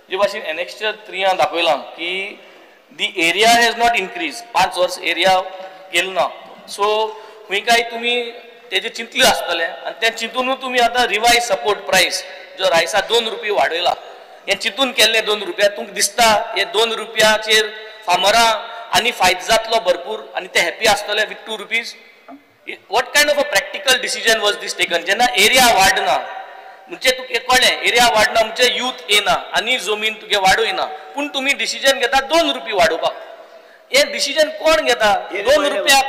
जे भाशेन एनेक्स्चर 3 दाखयलां की the area has not increase 5 वर्स एरिया गेलो ना सो खंय काय तुमी तेजे चिंतले आसतले आनी ते चिंतूनूच तुमी आतां रिवायज सपोर्ट प्रायस जो रायसा 2 रुपये वाडयला हे चिंतून केल्ले 2 रुपया तुमकां दिसता हे 2 रुपयाचेर फार्मरां आनी फायदो जातलो भरपूर आनी ते हॅपी आसतले with 2 rupees what kind of a practical decision was this taken जेन्ना एरिया वाडना म्हणजे तुका कळ्ळें एरिया वाडना म्हणजे यूथ येना आनी जमीन तुगे वाडोयना पूण तुमी डिसिजन घेता 2 रुपये वाडोवपाक हे डिसिजन कोण घेता 2 रुपया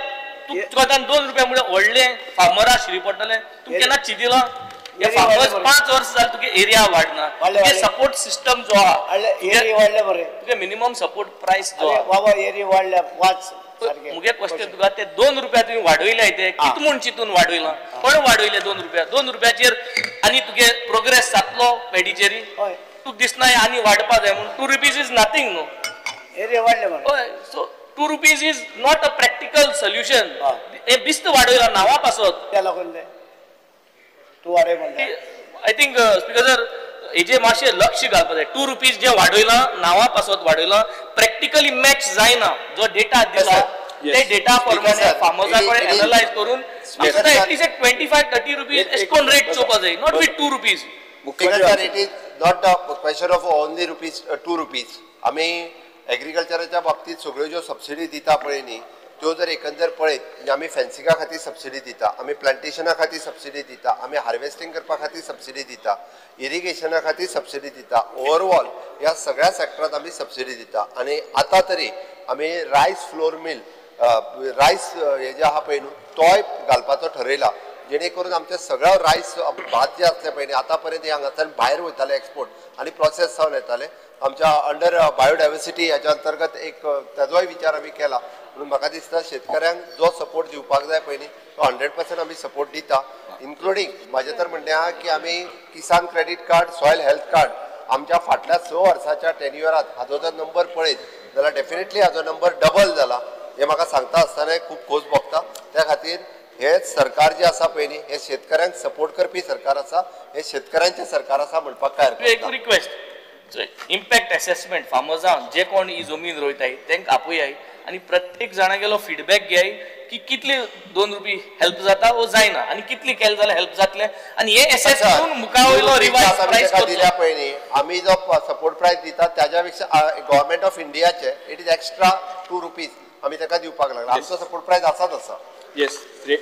तुका 2 रुपया म्हणजे व्हडले फार्मरां शिरी पडटले तूं केन्ना चिंतिलां हे फार्मर्स 5 वर्स जाले तुगे एरिया वाडना तुगे सपोर्ट सिस्टम जो आहा तुगे मिनिमम सपोर्ट प्रायस जो बाबा एरिया वाडल्या वाच मुगे क्वेश्चन तुका ते 2 रुपया तुमी वाडयले ते कित म्हूण चिंतून वाडयला कोण वाडयले 2 रुपयाचेर आनी तुगे प्रोग्रेस जातलो पेडीचेरी तुका दिसना आनी वाडपा जाय म्हणून 2 रुपीज इज नथिंग न्हू एरिया वाडले हय so 2 rupees is not a practical solution हे बिस्त वाडयला नावा पासत त्या लागून तू वाडय म्हणटा आय थिंक स्पीकर हेजे मातशें लक्ष घालपा जाय 2 रुपीज जे वाडयला नावा पासत वाडयला प्रॅक्टिकली मॅच जायना जो डेटा दिला ते डेटा प्रमाणे फार्मर्सा कडेन एनालायज करून एटलीस्ट 25-30 रुपीज एश कोन रेट चोवपा जाय not with 2 rupees sir it is not a question of only rupees 2 rupees आमी एग्रीकल्चराच्या बाबतीत सगळ्यो ज्यो सबसिडी दिता पळय न्ही त्यो जर एकंदर पळयत म्हणजे आमी फेन्सिंगा खातीर सबसिडी दिता आमी प्लांटेशना खातीर सबसिडी दिता आमी हार्वेस्टिंग करपा खातीर सबसिडी दिता इरिगेशना खातीर सबसिडी दिता ओवरऑल ह्या सगळ्या सेक्टरांत आमी सबसिडी दिता आनी आतां तरी आमी रायस फ्लोर मिल रायस हे जे आहा पळय न्हू तोय घालपाचो ठरयला जेणे करून आमचे सगळो रायस भात जे आसले पळय न्ही आतां पर्यंत हांगासर भायर वयताले एक्सपोर्ट आनी प्रोसेस जावन येताले आमच्या अंडर बायोडायवर्सिटी हाच्या अंतर्गत एक ताजोय विचार आमी केला म्हणून म्हाका दिसता शेतकऱ्यांक जो सपोर्ट दिवपाक जाय पळय न्ही तो 100% आमी सपोर्ट दिता इन्क्लुडींग म्हाजें तर म्हणणें आहा की आमी किसान credit card soil health card आमच्या फाटल्या 6 वर्साच्या टेन्युअरांत हाजो जर नंबर पळयत जाल्यार डेफिनेटली हाजो नंबर डबल जाला हे म्हाका सांगता आसतना खूब खोस भोगता त्या खातीर हे सरकार जे आसा पळय न्ही हे शेतकऱ्यांक सपोर्ट करपी सरकार आसा हे शेतकऱ्यांचें सरकार आसा म्हणपाक काय एक रिक्वेस्ट इम्पॅक्ट असेसमेंट फार्मर्सां जे कोण ही जमीन रोयताय तांकां आपोयाय आनी प्रत्येक जाणा गेलो फीडबॅक घेयाय की कितले 2 रुपये हेल्प जाता वो जायना आनी कितले केले जाल्यार हेल्प जातले आनी हे एसेस करून मुखावयलो रिवाइज प्राइस दिल्या पळय न्ही आमी जो सपोर्ट प्राइस दिता त्याच्या पेक्षा गव्हर्नमेंट ऑफ इंडियाचे इट इज एक्स्ट्रा 2 रुपीज आमी ताका दिवपाक लागला आमचो सपोर्ट प्राइस आसाच आसा येस